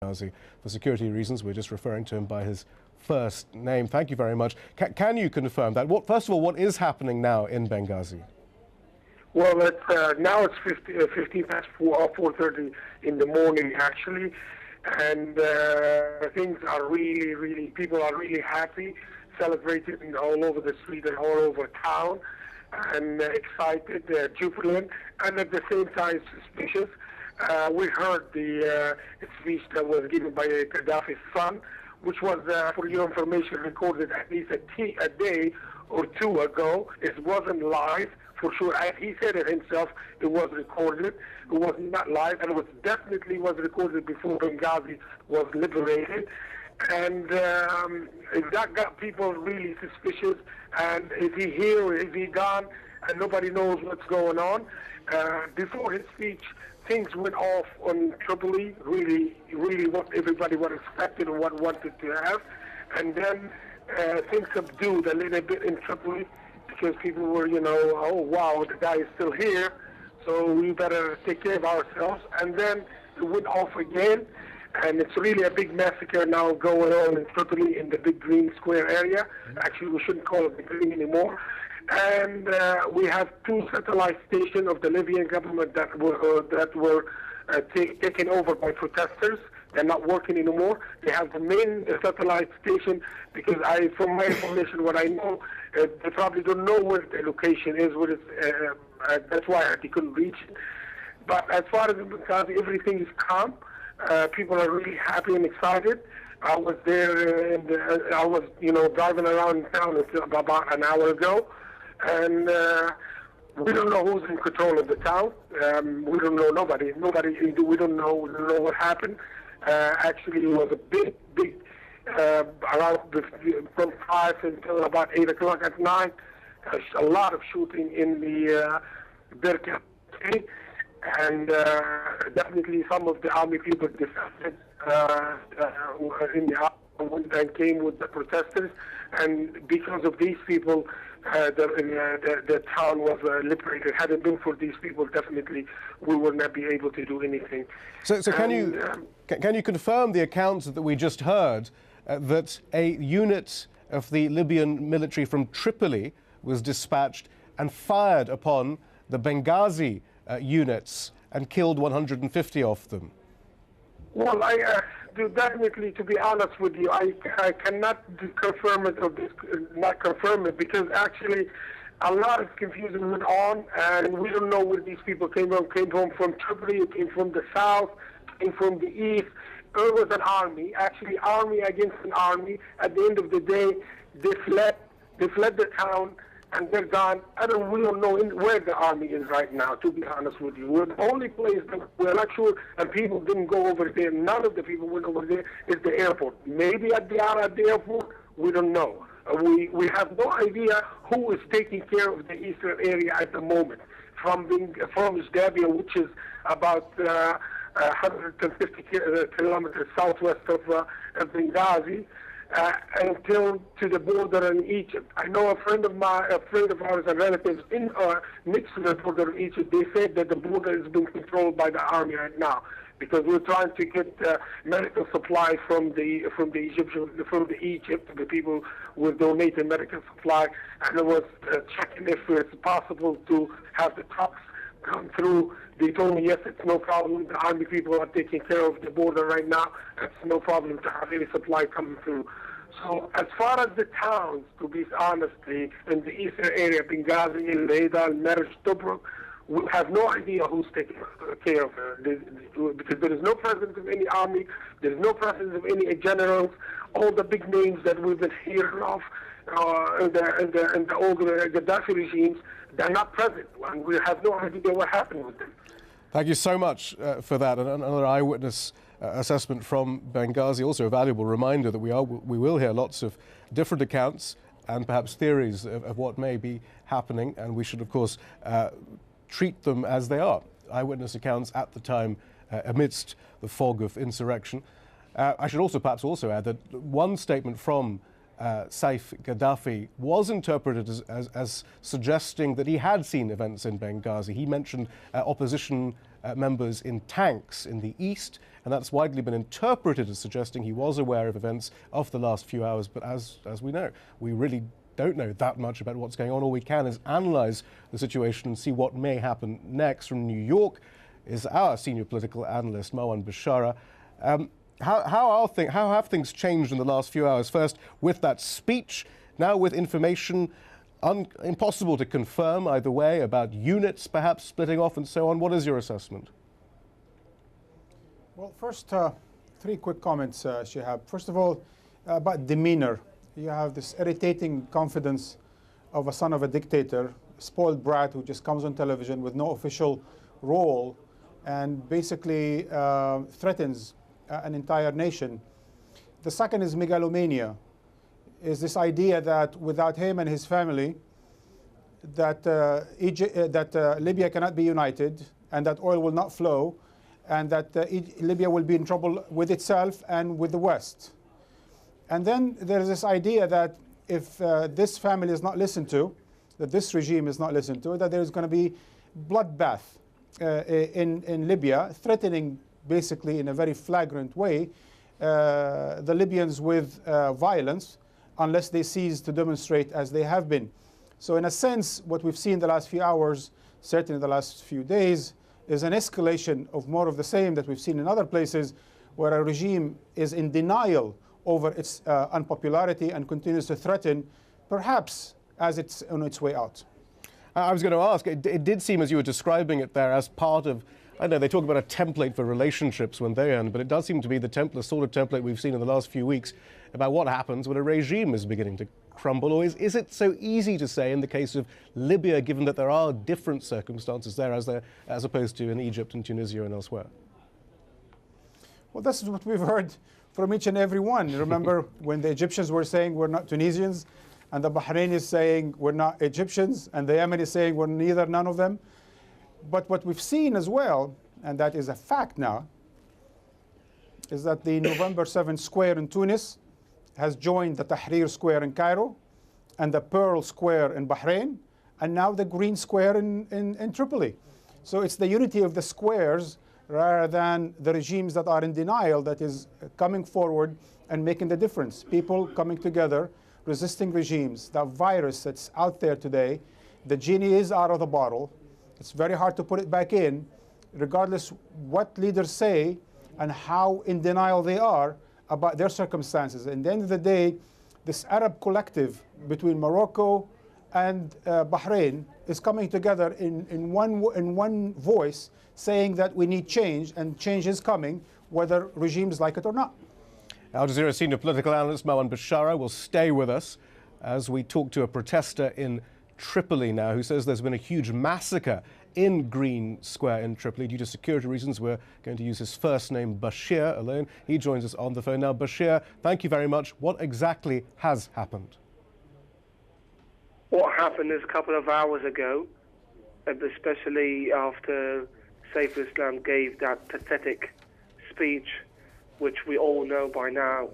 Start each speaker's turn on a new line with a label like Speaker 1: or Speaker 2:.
Speaker 1: Benghazi. For security reasons, we're just referring to him by his first name. Thank you very much. Can you confirm that? First of all, what is happening now in Benghazi?
Speaker 2: Well, now it's 15 past 4:30 in the morning, actually, and things are really, people are really happy, celebrating all over the street and all over town, and excited, jubilant, and at the same time suspicious. We heard the speech that was given by Gaddafi's son, which was, for your information, recorded at least a day or two ago. It wasn't live, for sure. As he said it himself, it was recorded. It was not live, and it was definitely was recorded before Benghazi was liberated. And that got people really suspicious. And is he here or is he gone? And nobody knows what's going on. Before his speech, things went off on Tripoli, really what everybody was expecting and what wanted to have. And then things subdued a little bit in Tripoli because people were, oh, wow, the guy is still here, so we better take care of ourselves. And then it went off again, and it's really a big massacre now going on in Tripoli in the big green square area. Actually, we shouldn't call it the green anymore. And we have two satellite stations of the Libyan government that were taken over by protesters. They're not working anymore. They have the main satellite station because from my information, what I know, they probably don't know where the location is. That's why they couldn't reach it. But as far as Benghazi, everything is calm. People are really happy and excited. I was there, I was driving around town until about an hour ago. And we don't know who's in control of the town. We don't know nobody. We don't know what happened. Actually, it was a big, around from 5 until about 8 o'clock at night. A lot of shooting in the Birka, and definitely some of the army people defected in the army and came with the protesters. And because of these people, the town was liberated. Had it been for these people, definitely we would not be able to do anything.
Speaker 1: So can you confirm the accounts that we just heard, that a unit of the Libyan military from Tripoli was dispatched and fired upon the Benghazi units and killed 150 of them?
Speaker 2: Well, I do definitely, to be honest with you, I cannot confirm it or not confirm it, because actually a lot of confusion went on, and we don't know where these people came from. Came home from Tripoli, came from the south, came from the east. It was an army, actually army against an army. At the end of the day, they fled the town, and they're gone. We don't know where the army is right now, to be honest with you. We're the only place that we're not sure, and people didn't go over there. None of the people went over there, is the airport. Maybe at the airport, we don't know. We have no idea who is taking care of the eastern area at the moment. From Jabia, which is about 150 kilometers southwest of Benghazi, until to the border in Egypt. I know a friend of ours and relatives in next to the border in Egypt. They said that the border is being controlled by the army right now, because we're trying to get medical supply from Egypt. The people will donate the medical supply, and I was checking if it's possible to have the trucks come through. They told me, yes, it's no problem. The army people are taking care of the border right now. It's no problem to have any supply coming through. So as far as the towns, to be honest, in the eastern area, Benghazi, Leida, Merj, Tobruk, we have no idea who's taking care of it, because there is no presence of any army, there is no presence of any generals. All the big names that we've been hearing of in the old Gaddafi regimes, they're not present, and we have no idea what happened with them.
Speaker 1: Thank you so much for that. And another eyewitness assessment from Benghazi, also a valuable reminder that we will hear lots of different accounts and perhaps theories of what may be happening, and we should, of course, treat them as they are, eyewitness accounts at the time amidst the fog of insurrection. I should also perhaps add that one statement from Saif Gaddafi was interpreted as suggesting that he had seen events in Benghazi. He mentioned opposition members in tanks in the east, and and that's widely been interpreted as suggesting he was aware of events of the last few hours. But as we know, we really don't know that much about what's going on. All we can is analyse the situation and see what may happen next. From New York is our senior political analyst, Marwan Bashara. How have things changed in the last few hours? First, with that speech, now with information impossible to confirm either way about units perhaps splitting off and so on. What is your assessment?
Speaker 3: Well, first, three quick comments, Shihab. First of all, about demeanor. You have this irritating confidence of a son of a dictator, spoiled brat who just comes on television with no official role and basically threatens an entire nation. The second is megalomania, is this idea that without him and his family, that Libya cannot be united and that oil will not flow and that Libya will be in trouble with itself and with the West. And then there's this idea that if this family is not listened to, that this regime is not listened to, that there's going to be bloodbath in Libya, threatening basically in a very flagrant way the Libyans with violence unless they cease to demonstrate as they have been. So in a sense, what we've seen the last few hours, certainly the last few days, is an escalation of more of the same that we've seen in other places where a regime is in denial over its unpopularity and continues to threaten, perhaps as it's on its way out.
Speaker 1: I was going to ask, it did seem as you were describing it there as part of, I know they talk about a template for relationships when they end, but it does seem to be the sort of template we've seen in the last few weeks about what happens when a regime is beginning to crumble. Or is it so easy to say in the case of Libya, given that there are different circumstances there as opposed to in Egypt and Tunisia and elsewhere?
Speaker 3: Well, this is what we've heard from each and every one. Remember when the Egyptians were saying we're not Tunisians, and the Bahrainis saying we're not Egyptians, and the Yemenis saying we're neither, none of them. But what we've seen as well, and that is a fact now, is that the November 7th Square in Tunis has joined the Tahrir Square in Cairo, and the Pearl Square in Bahrain, and now the Green Square in Tripoli. So it's the unity of the squares rather than the regimes that are in denial that is coming forward and making the difference. People coming together, resisting regimes. That virus that's out there today, the genie is out of the bottle. It's very hard to put it back in, regardless what leaders say and how in denial they are about their circumstances. At the end of the day, this Arab collective between Morocco and Bahrain is coming together in one voice, saying that we need change, and change is coming, whether regimes like it or not.
Speaker 1: AlJazeera senior political analyst Marwan Bashara will stay with us as we talk to a protester in Tripoli now who says there's been a huge massacre in Green Square in Tripoli. Due to security reasons, we're going to use his first name, Bashir, alone. He joins us on the phone now. Bashir, thank you very much. What exactly has happened?
Speaker 4: What happened is a couple of hours ago, especially after Saif Islam gave that pathetic speech, which we all know by now